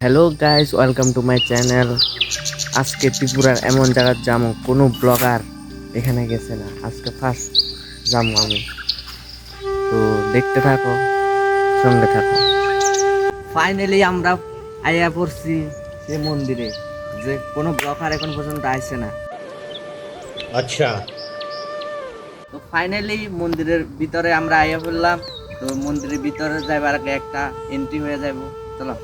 Hello guys, welcome to my channel. আজকে ত্রিপুরার এমন জায়গার যাবো কোনো ব্লগার এখানে গেছে না। আজকে ফার্স্ট যাবো আমি, তো দেখতে থাকো, সঙ্গে থাকো। ফাইনালি আমরা আইয়া পড়ছি সে মন্দিরে, যে কোনো ব্লগার এখন পর্যন্ত আসছে না। अच्छा। তো ফাইনালি মন্দিরের ভিতরে আমরা আইয়া পড়লাম। তো মন্দিরের ভিতরে যাইবার আগে একটা এন্ট্রি হয়ে যাবো, চলো।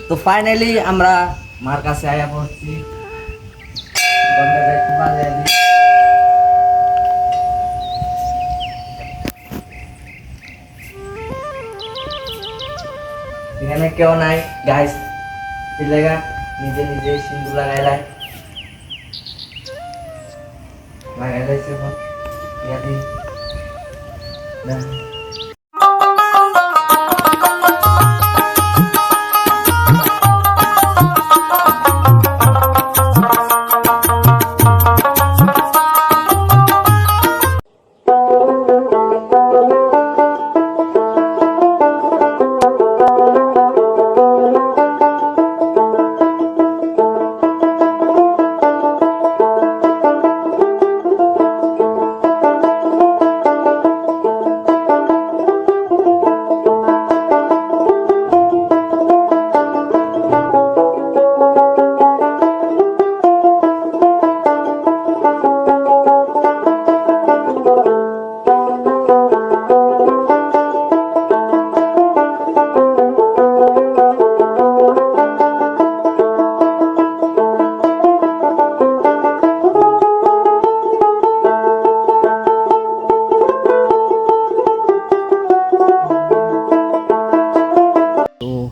তো ফাইনালি আমরা মার কাছে আয়া পড়ছি। ঘন্টাটা একটু বাজায় দিই। এখানে কেউ নাই গাইস, এই জায়গা নিজে নিজে সিন্দুর লাগাইলাই লাগাইলাইছে এখন ইয়া দিই না।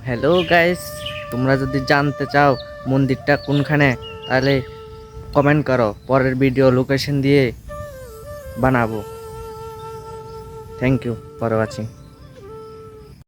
হ্যালো গাইস, তোমরা যদি জানতে চাও মন্দিরটা কোনখানে, তাহলে কমেন্ট করো, পরের ভিডিও লোকেশন দিয়ে বানাবো। Thank you for watching.